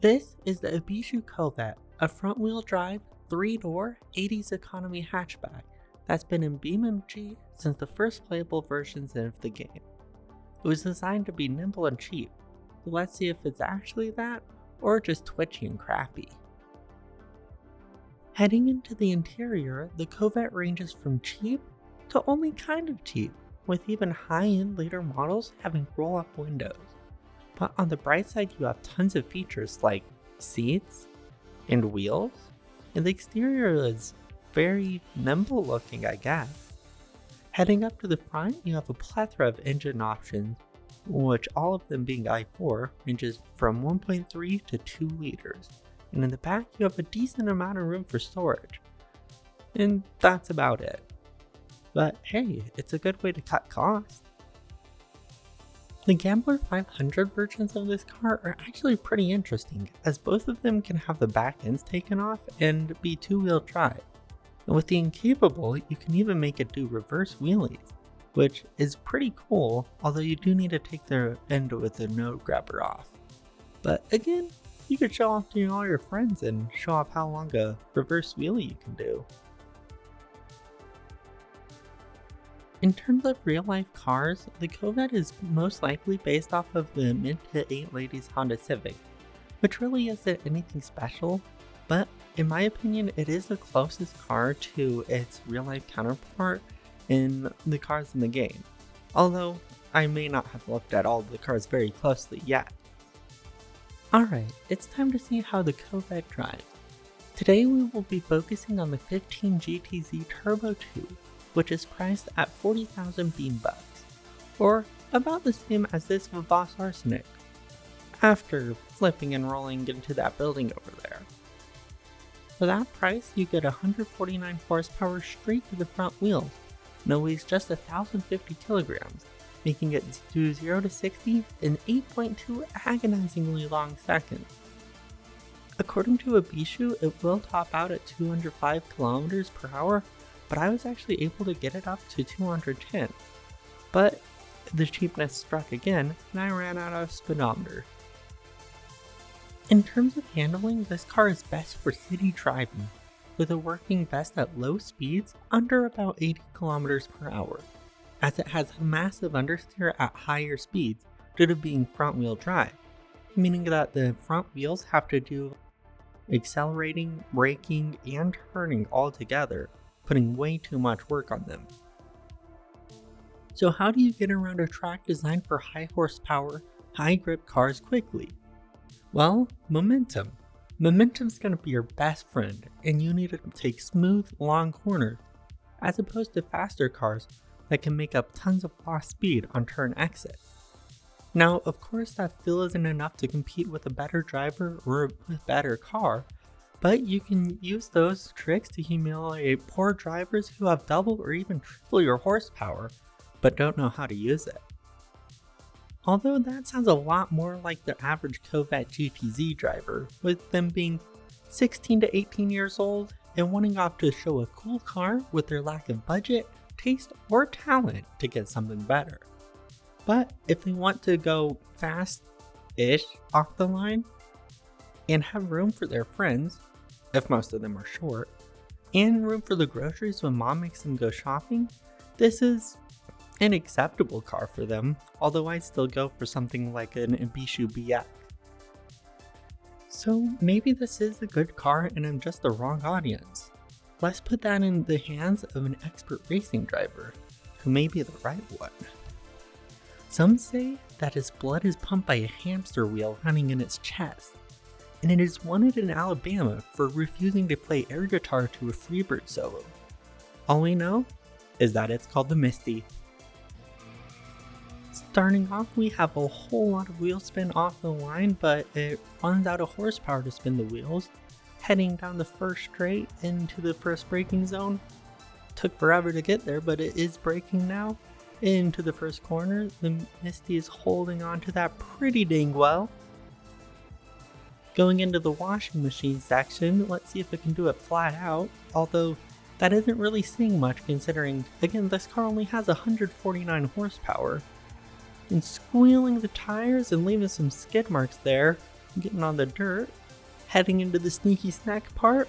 This is the Ibishu Covet, a front-wheel drive, 3-door, 80s economy hatchback that's been in BeamNG since the first playable versions of the game. It was designed to be nimble and cheap, so let's see if it's actually that, or just twitchy and crappy. Heading into the interior, the Covet ranges from cheap to only kind of cheap, with even high-end later models having roll-up windows. But on the bright side, you have tons of features like seats and wheels, and the exterior is very nimble looking, I guess. Heading up to the front, you have a plethora of engine options, which all of them being i4 ranges from 1.3 to 2 liters. And in the back, you have a decent amount of room for storage. And that's about it. But hey, it's a good way to cut costs. The Gambler 500 versions of this car are actually pretty interesting, as both of them can have the back ends taken off and be two-wheel drive. And with the Incapable, you can even make it do reverse wheelies, which is pretty cool, although you do need to take the end with the node grabber off. But again, you could show off to all your friends and show off how long a reverse wheelie you can do. In terms of real-life cars, the Covet is most likely based off of the mid-to-8 ladies Honda Civic, which really isn't anything special, but in my opinion, it is the closest car to its real-life counterpart in the cars in the game, although I may not have looked at all the cars very closely yet. Alright, it's time to see how the Covet drives. Today we will be focusing on the 15 GTZ Turbo 2, which is priced at 40,000 beam bucks, or about the same as this Vivas Arsenic, after flipping and rolling into that building over there. For that price, you get 149 horsepower straight to the front wheels, and it weighs just 1,050 kilograms, making it do 0 to 60 in 8.2 agonizingly long seconds. According to Ibishu, it will top out at 205 kilometers per hour, but I was actually able to get it up to 210. But the cheapness struck again, and I ran out of speedometer. In terms of handling, this car is best for city driving, with it working best at low speeds under about 80 kilometers per hour, as it has a massive understeer at higher speeds due to being front-wheel drive, meaning that the front wheels have to do accelerating, braking, and turning all together, putting way too much work on them. So how do you get around a track designed for high horsepower, high grip cars quickly? Well, momentum. Momentum's going to be your best friend, and you need to take smooth, long corners, as opposed to faster cars that can make up tons of lost speed on turn exits. Now, of course, that still isn't enough to compete with a better driver or a better car, but you can use those tricks to humiliate poor drivers who have double or even triple your horsepower, but don't know how to use it. Although that sounds a lot more like the average Covet GTZ driver, with them being 16 to 18 years old and wanting off to show a cool car with their lack of budget, taste, or talent to get something better. But if they want to go fast-ish off the line, and have room for their friends, if most of them are short, and room for the groceries when mom makes them go shopping, this is an acceptable car for them, although I'd still go for something like an Ibishu BX. So maybe this is a good car and I'm just the wrong audience. Let's put that in the hands of an expert racing driver, who may be the right one. Some say that his blood is pumped by a hamster wheel running in its chest, and it is wanted in Alabama for refusing to play air guitar to a Freebird solo. All we know is that it's called the Misty. Starting off, we have a whole lot of wheel spin off the line, but it runs out of horsepower to spin the wheels. Heading down the first straight into the first braking zone. Took forever to get there, but it is braking now. Into the first corner, the Misty is holding on to that pretty dang well. Going into the washing machine section, let's see if it can do it flat out, although that isn't really saying much considering, again, this car only has 149 horsepower. And squealing the tires and leaving some skid marks there, getting on the dirt, heading into the sneaky snack part.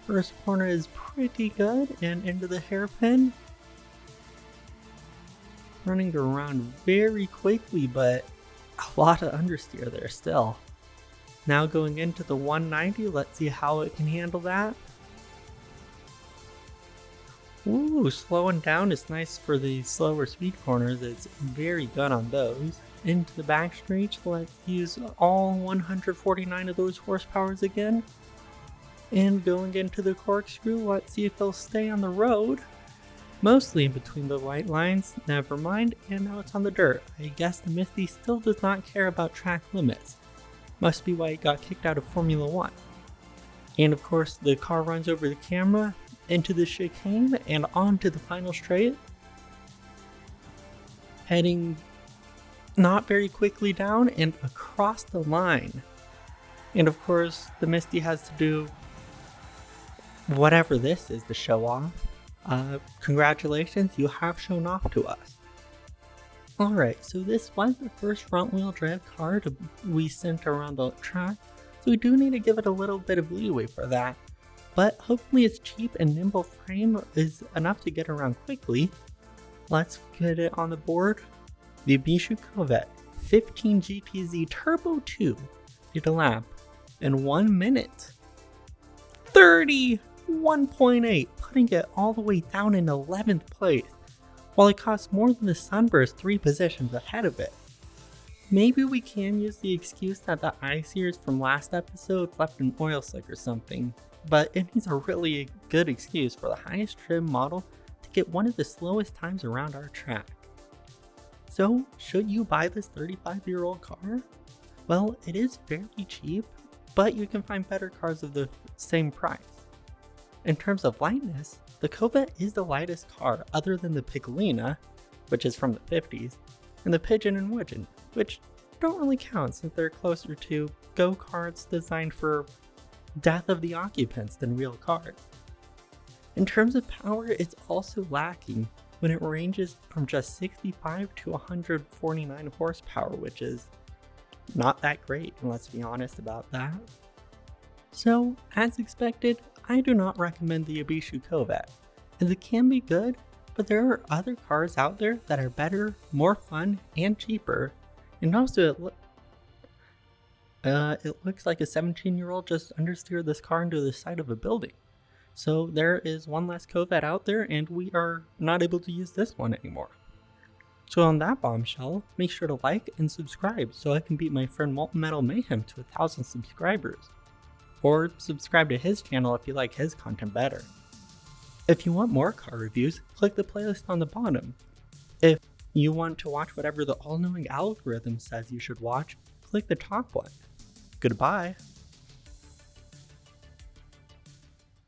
First corner is pretty good, and into the hairpin. Running around very quickly, but a lot of understeer there still. Now going into the 190, let's see how it can handle that. Ooh, slowing down is nice for the slower speed corners. It's very good on those. Into the back stretch, let's use all 149 of those horsepowers again. And going into the corkscrew, let's see if they'll stay on the road. Mostly in between the white lines, never mind, and now it's on the dirt. I guess the Misty still does not care about track limits. Must be why it got kicked out of Formula 1. And of course, the car runs over the camera, into the chicane, and onto the final straight. Heading not very quickly down and across the line. And of course, the Misty has to do whatever this is to show off. Congratulations, you have shown off to us. Alright, so this was the first front wheel drive car we sent around the track, so we do need to give it a little bit of leeway for that. But hopefully its cheap and nimble frame is enough to get around quickly. Let's get it on the board. The Ibishu Covet 15 GTZ Turbo 2 did a lap in 1 minute. 31.8, putting it all the way down in 11th place, while it costs more than the Sunburst 3 positions ahead of it. Maybe we can use the excuse that the I-Series from last episode left an oil slick or something, but it needs a really good excuse for the highest trim model to get one of the slowest times around our track. So, should you buy this 35-year-old car? Well, it is fairly cheap, but you can find better cars of the same price. In terms of lightness, the Covet is the lightest car other than the Piccolina, which is from the 50s, and the Pigeon and Widgeon, which don't really count since they're closer to go-karts designed for death of the occupants than real cars. In terms of power, it's also lacking when it ranges from just 65 to 149 horsepower, which is not that great, and let's be honest about that. So, as expected, I do not recommend the Ibishu Covet, as it can be good, but there are other cars out there that are better, more fun, and cheaper, and also it looks like a 17-year-old just understeered this car into the side of a building. So there is one less Covet out there, and we are not able to use this one anymore. So on that bombshell, make sure to like and subscribe so I can beat my friend Molten Metal Mayhem to 1,000 subscribers. Or subscribe to his channel if you like his content better. If you want more car reviews, click the playlist on the bottom. If you want to watch whatever the all-knowing algorithm says you should watch, click the top one. Goodbye.